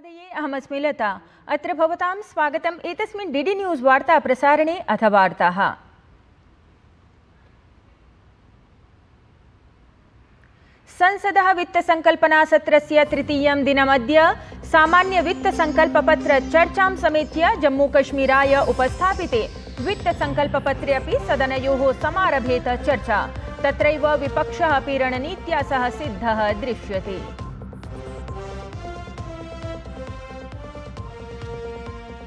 शुभोदये, अहमस्मि लता। अत्र भवतां स्वागतम् एतस्मिन् डीडी न्यूज़ वार्ता प्रसारणे। अथ वार्ताः। संसदः वित्तसंकल्पनासत्रस्य तृतीयं दिनमद्य सामान्य वित्तसंकल्पपत्र चर्चां समेत्य जम्मूकश्मीराय उपस्थापिते वित्तसंकल्पपत्रे अपि सदनयोः समारभेत चर्चा। तत्रैव विपक्षः अपि रणनीत्या सह सिद्धः दृश्यते।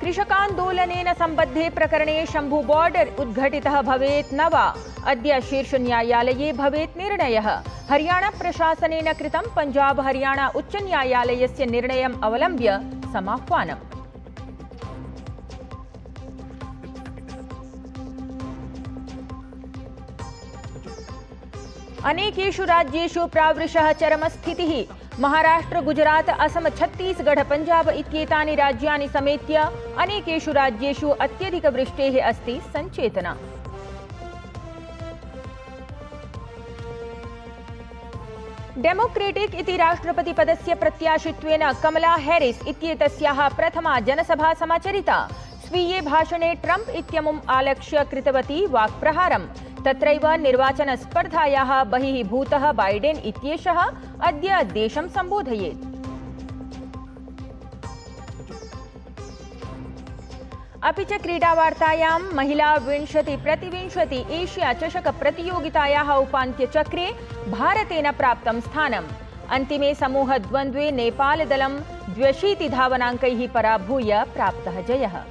कृषकान्दोलनेन सम्बद्धे प्रकरणे शम्भु बॉर्डर उद्घाटितः भवेत् न वा? अद्य शीर्षन्यायालये भवेत् निर्णयः। हरियाणा प्रशासनेन कृतं पंजाब हरियाणा उच्च न्यायालयस्य निर्णयम् अवलम्ब्य समाह्वानम्। अनेकेषु राज्येषु प्रावृशः चरमस्थितिः। महाराष्ट्र, गुजरात, असम, छत्तीसगढ़, पंजाब इत्येतानि राज्यानि समेत्य अनेकेषु राज्येषु अत्यधिकवृष्टेः अस्ति सञ्चेतना। डेमोक्रेटिक इति राष्ट्रपतिपदस्य प्रत्याशित्वेन कमला हैरिस इत्येतस्याः प्रथमा जनसभा समाचरिता। स्वीये भाषणे ट्रम्प इत्यमुम् आलक्ष्य कृतवती वाक्प्रहारम्। तत्रैव निर्वाचनस्पर्धायाः बहिः भूतः बाइडेन इत्येषः अद्य देशं सम्बोधयेत्। अपि च क्रीडावार्तायां महिला 20x20 एशिया चषक प्रतियोगितायाः उपान्त्यचक्रे भारतेन प्राप्तं स्थानम्। अन्तिमे समूहद्वन्द्वे नेपालदलं 82 धावनाङ्कैः पराभूय प्राप्तः जयः।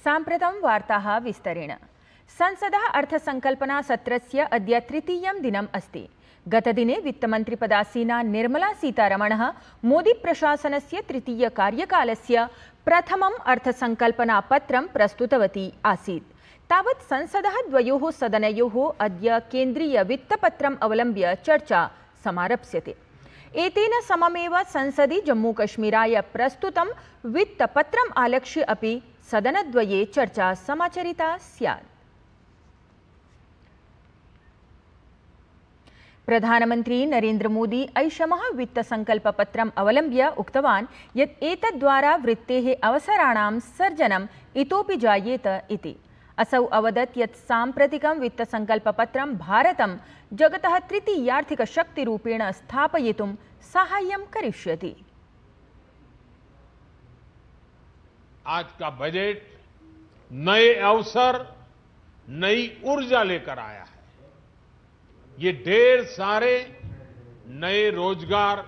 साम्प्रतं वार्ताः विस्तरेण। संसदः अर्थसंकल्पना सत्रस्य अद्य तृतीयं दिनम् अस्ति। गतदिने वित्तमन्त्रिपदासीना निर्मला सीतारमणः मोदी प्रशासनस्य तृतीय कार्यकालस्य प्रथमम् अर्थसंकल्पनापत्रं प्रस्तुतवती आसीत्। तावत् संसदः द्वयोः सदनयोः अद्य केन्द्रीय वित्तपत्रम् अवलम्ब्य चर्चा समारप्स्यते। एतेन सममेव संसदि जम्मूकश्मीराय प्रस्तुतं वित्तपत्रम् आलक्ष्य अपि सदनद्वये चर्चा समाचरिता स्यात्। प्रधानमन्त्री नरेन्द्र मोदी ऐषमः वित्तसंकल्पपत्रम् अवलम्ब्य उक्तवान् यत् एतद्द्वारा वृत्तेः अवसराणां सर्जनम् इतोपि जायेत इति। असौ अवदत् यत् साम्प्रतिकं वित्तसंकल्पपत्रं भारतं जगतः तृतीयार्थिकशक्तिरूपेण स्थापयितुं साहाय्यं करिष्यति। आज का बजट नए अवसर, नई ऊर्जा लेकर आया है। ये ढेर सारे नए रोजगार,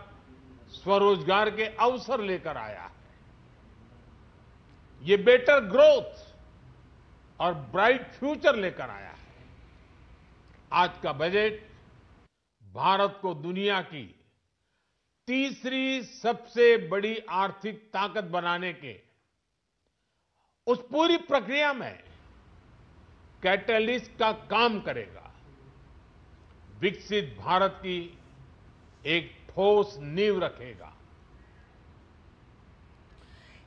स्वरोजगार के अवसर लेकर आया है। ये बेटर ग्रोथ और ब्राइट फ्यूचर लेकर आया है। आज का बजट भारत को दुनिया की तीसरी सबसे बड़ी आर्थिक ताकत बनाने के उस पूरी प्रक्रिया में कैटलिस्ट का काम करेगा। विकसित भारत की एक ठोस नींव रखेगा।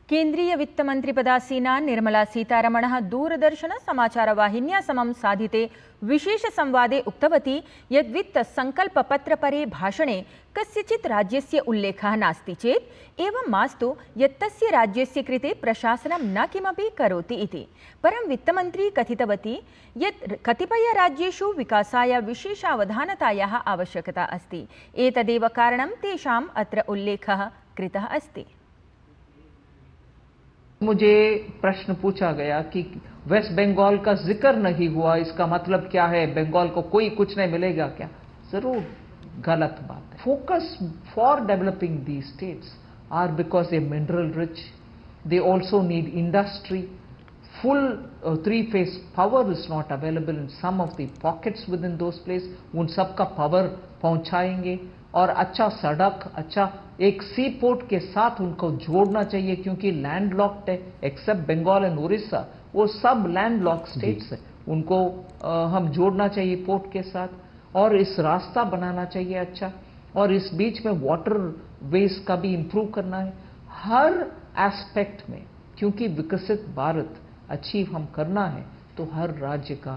केन्द्रीय वित्तमन्त्रिपदासीना निर्मला सीतारमणः दूरदर्शन समाचारवाहिन्या समं साधिते विशेष संवादे उक्तवती यत् वित्तसंकल्पपत्रपरे भाषणे कस्यचित् राज्यस्य उल्लेखः नास्ति चेत् एवं मास्तु यत् तस्य राज्यस्य कृते प्रशासनं न किमपि करोति इति। परं वित्तमन्त्री कथितवती यत् कतिपयराज्येषु विकासाय विशेषावधानतायाः आवश्यकता अस्ति। एतदेव कारणं तेषाम् अत्र उल्लेखः कृतः अस्ति। मुझे प्रश्न पूछा गया कि वेस्ट बंगाल का जिक्र नहीं हुआ, इसका मतलब क्या है? बंगाल को कोई कुछ नहीं मिलेगा क्या? जरूर गलत बात है। Focus for developing these states are because they mineral rich, they also need industry. Full 3-phase power is not available in some of the pockets within those place. उन सबका पावर पहुंचाएंगे और अच्छा सड़क, अच्छा एक सी पोर्ट के साथ उनको जोड़ना चाहिए, क्योंकि लैंड लॉक्ड है। एक्सेप्ट बंगाल एंड उड़ीसा, वो सब लैंड लॉक्ड स्टेट्स है। उनको हम जोड़ना चाहिए पोर्ट के साथ, और इस रास्ता बनाना चाहिए अच्छा, और इस बीच में वाटर वेज का भी इंप्रूव करना है हर एस्पेक्ट में, क्योंकि विकसित भारत अचीव हम करना है तो हर राज्य का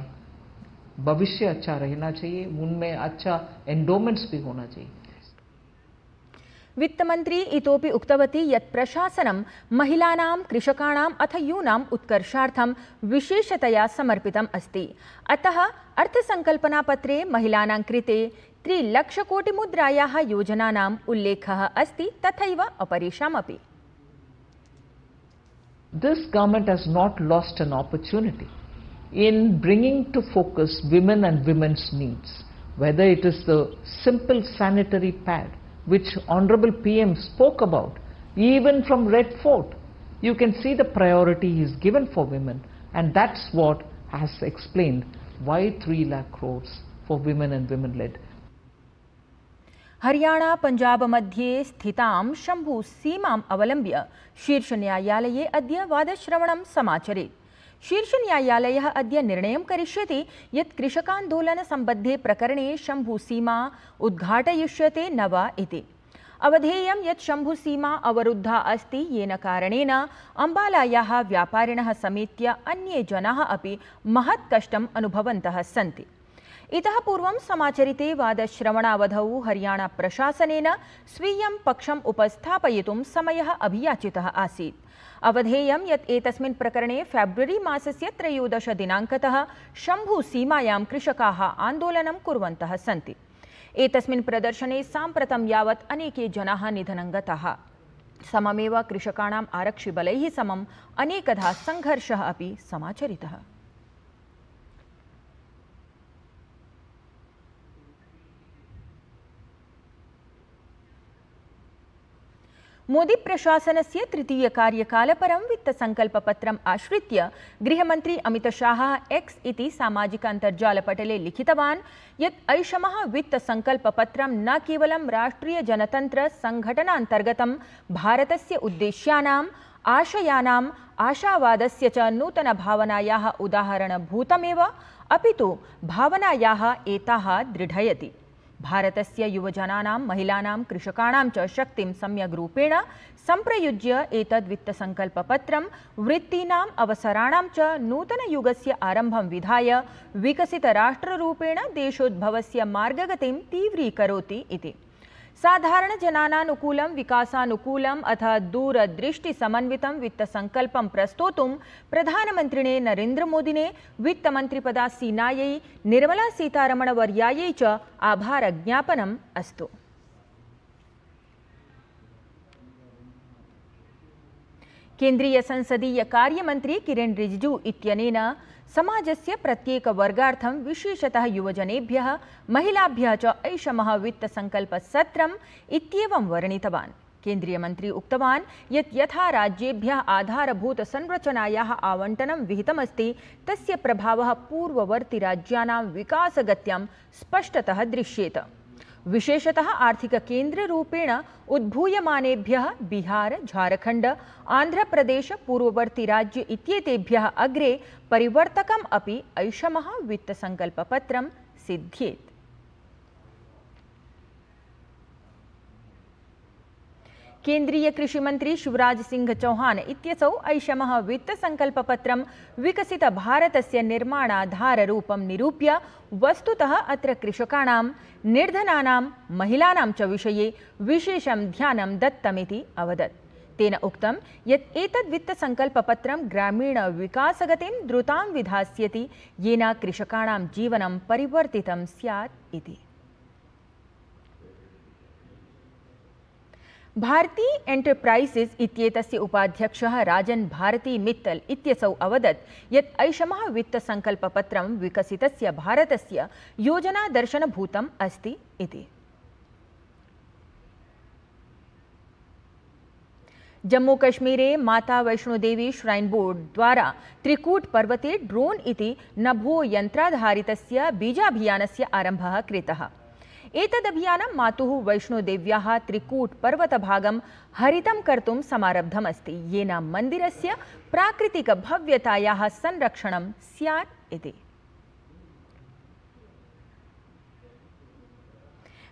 भविष्य अच्छा रहना चाहिए, उनमें अच्छा एंडोमेंट्स भी होना चाहिए। वित्तमंत्री इतोपि उक्तवती यत् प्रशासनं महिलानां, कृषकाणाम् अथ यूनाम् उत्कर्षार्थं विशेषतया समर्पितम् अस्ति। अतः अर्थसंकल्पनापत्रे महिलानां कृते 3 लक्षकोटिमुद्रायाः योजनानाम् उल्लेखः अस्ति, तथैव अपरेषामपि। This government has not lost an opportunity in bringing to focus women and women's needs, whether it is the simple sanitary pad which Honorable PM spoke about, even from Red Fort. You can see the priority is given for women, and that's what has explained why 3 lakh crores for women and women-led. Haryana Punjab मध्ये स्थितां शंभु सीमाम् अवलम्ब्य शीर्षन्यायालये अद्य वादश्रवणं समाचरेत्। शीर्षन्यायालयः अद्य निर्णयं करिष्यति यत् कृषकान्दोलनसम्बद्धे प्रकरणे शंभुसीमा उद्घाटयिष्यते न वा इति। अवधेयं यत् शंभुसीमा अवरुद्धा अस्ति, येन कारणेन अम्बालायाः व्यापारिणः समेत्य अन्ये जनाः अपि महत् कष्टम् अनुभवन्तः सन्ति। इतः पूर्वं समाचरिते वादश्रवणावधौ हरियाणा प्रशासनेन स्वीयं पक्षम् उपस्थापयितुं समयः अभियाचितः आसीत्। अवधेयं यत् एतस्मिन् प्रकरणे फेब्रुवरी मासस्य 13 दिनाङ्कतः शंभुसीमायां कृषकाः आन्दोलनं कुर्वन्तः सन्ति। एतस्मिन् प्रदर्शने साम्प्रतं यावत् अनेके जनाः निधनं गताः। सममेव कृषकाणाम् आरक्षिबलैः समम् अनेकधा संघर्षः अपि समाचरितः। मोदी प्रशासनस्य तृतीय कार्यकालपरं वित्तसंकल्पपत्रम् आश्रित्य गृहमन्त्री अमितशाहः एक्स इति सामाजिक अन्तर्जालपटले लिखितवान् यत् ऐषमः वित्तसंकल्पपत्रं न केवलं राष्ट्रिय जनतन्त्र संघटनान्तर्गतं भारतस्य उद्देश्यानाम्, आशयानाम्, आशावादस्य च नूतनभावनायाः उदाहरणभूतमेव, अपितु भावनायाः एताः दृढयति। भारतस्य युवजनानां, महिलानां, कृषकाणां च शक्तिं सम्यग् रूपेण सम्प्रयुज्य एतद् वित्तसंकल्पपत्रं वृत्तीनाम्, अवसराणां च नूतनयुगस्य आरम्भं विधाय विकसितराष्ट्ररूपेण देशोद्भवस्य मार्गगतिं तीव्रीकरोति इति। साधारणजनानानुकूलं, विकासानुकूलम् अथ दूरदृष्टिसमन्वितं वित्तसंकल्पं प्रस्तोतुं प्रधानमन्त्रिणे नरेन्द्रमोदिने, वित्तमन्त्रिपदासीनायै निर्मला सीतारमणवर्यायै च आभारज्ञापनम् अस्तु। केन्द्रीय संसदीय कार्यमन्त्री किरेन् रिजिजू इत्यनेन समाजस्य प्रत्येकवर्गार्थं विशेषतः युवजनेभ्यः, महिलाभ्यः च ऐषमः वित्तसंकल्पसत्रम् इत्येवं वर्णितवान्। केन्द्रीयमन्त्री उक्तवान् यत् यथा राज्येभ्यः आधारभूतसंरचनायाः आवण्टनं विहितमस्ति, तस्य प्रभावः पूर्ववर्तिराज्यानां विकासगत्यां स्पष्टतः दृश्येत। विशेषतः आर्थिककेन्द्ररूपेण उद्भूयमानेभ्यः बिहार, झारखण्ड, आन्ध्रप्रदेश, पूर्ववर्तिराज्य इत्येतेभ्यः अग्रे परिवर्तकम् अपि ऐषमः वित्तसंकल्पपत्रं सिद्ध्येत्। केन्द्रीय कृषिमंत्री शिवराज सिंह चौहान इत्यसौ ऐषमः वित्तसंकल्पपत्रं विकसित भारतस्य निर्माणाधाररूपं निरूप्य वस्तुतः अत्र कृषकाणां, निर्धनानां, महिलानां च विषये विशेषं ध्यानं दत्तमिति अवदत्। तेन उक्तं यत् एतद् वित्तसंकल्पपत्रं ग्रामीणविकासगतिं द्रुतां विधास्यति, येन कृषकाणां जीवनं परिवर्तितं स्यात् इति। भारती एंटरप्राइजेस इत्येतस्य उपाध्यक्षः राजन भारती मित्तल इत्यसौ अवदत् यत् ऐषमः वित्तसंकल्पपत्रं विकसितस्य भारतस्य योजनादर्शनभूतम् अस्ति इति। जम्मूकश्मीरे माता वैष्णोदेवी श्राइन बोर्ड द्वारा त्रिकूट पर्वते ड्रोन इति नभो यन्त्राधारितस्य बीजाभियानस्य आरम्भः कृतः। एतदभियानं मातुः वैष्णोदेव्याः त्रिकूट पर्वतभागं हरितं कर्तुं समारब्धमस्ति, येन मन्दिरस्य प्राकृतिकभव्यतायाः संरक्षणं स्यात् इति।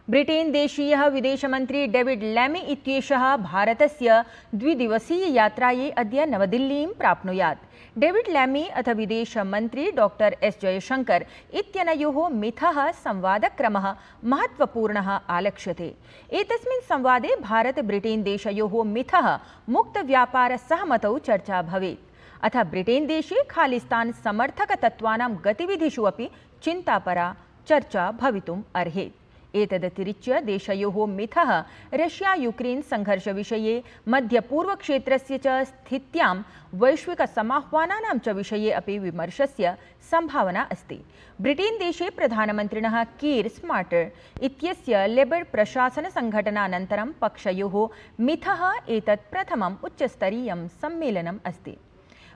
ब्रिटेन देशीयः विदेशमन्त्री डेविड लैमी इत्येषः भारतस्य द्विदिवसीययात्रायै अद्य नवदिल्लीं प्राप्नुयात्। डेविड लैमी अथ विदेशमन्त्री डॉक्टर एस जयशंकर इत्यनयोः मिथः संवादक्रमः महत्वपूर्णः आलक्ष्यते। एतस्मिन् संवादे भारत ब्रिटेन देशयोः मिथः मुक्तव्यापारसहमतौ चर्चा भवेत्। अथ ब्रिटेन देशे खालिस्तान समर्थकतत्त्वानां गतिविधिषु अपि चिन्तापरा चर्चा भवितुम् अर्हेत्। एतदतिरिच्य देशयोः मिथः रशिया यूक्रेन संघर्षविषये, मध्यपूर्वक्षेत्रस्य च स्थित्यां, वैश्विकसमाह्वानानां च विषये अपि विमर्शस्य सम्भावना अस्ति। ब्रिटेन देशे प्रधानमन्त्रिणः कीर स्मार्टर इत्यस्य लेबर प्रशासनसङ्घटनानन्तरं पक्षयोः मिथः एतत् प्रथमम् उच्चस्तरीयं सम्मेलनम् अस्ति।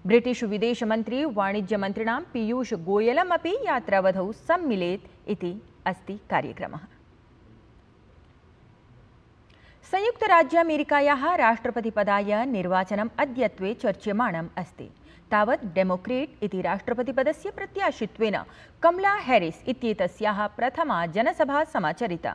ब्रिटिश विदेशमन्त्री वाणिज्यमन्त्रिणां पीयूष गोयलमपि यात्रावधौ सम्मिलेत् इति अस्ति कार्यक्रमः। संयुक्तराज्यामेरिकायाः राष्ट्रपतिपदाय निर्वाचनम् अद्यत्वे चर्च्यमाणम् अस्ति। तावत् डेमोक्रेट इति राष्ट्रपतिपदस्य प्रत्याशित्वेन कमला हैरिस इत्येतस्याः प्रथमा जनसभा समाचरिता।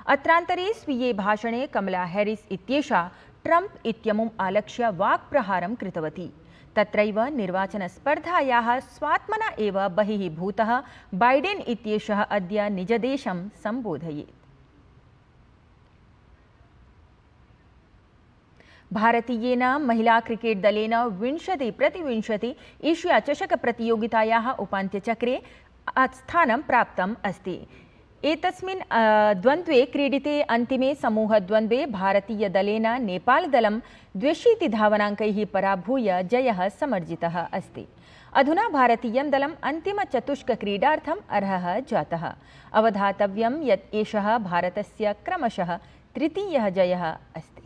अत्रान्तरे स्वीये भाषणे कमला हैरिस इत्येषा ट्रम्प इत्यमुम् आलक्ष्य वाक्प्रहारं कृतवती। तत्रैव निर्वाचनस्पर्धायाः स्वात्मना एव बहिः भूतः बाइडेन इत्येषः अद्य निजदेशं सम्बोधयेत्। भारतीयेन महिला क्रिकेट दलेन 20-20 एशिया चषक प्रतियोगितायाः उपान्त्यचक्रे स्थानं प्राप्तम् अस्ति। एतस्मिन् द्वन्द्वे क्रीडिते अन्तिमे समूहद्वन्द्वे भारतीयदलेन नेपालदलं 200 धावनाङ्कैः पराभूय जयः समर्जितः अस्ति। अधुना भारतीयं दलम् अन्तिमचतुष्कक्रीडार्थम् अर्हः जातः। अवधातव्यं यत् एषः भारतस्य क्रमशः तृतीयः जयः अस्ति।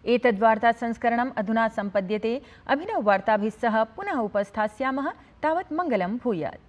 एतद्वार्ता संस्करणम् अधुना सम्पद्यते। अभिनववार्ताभिः सह पुनः उपस्थास्यामः। तावत् मङ्गलं भूयात्।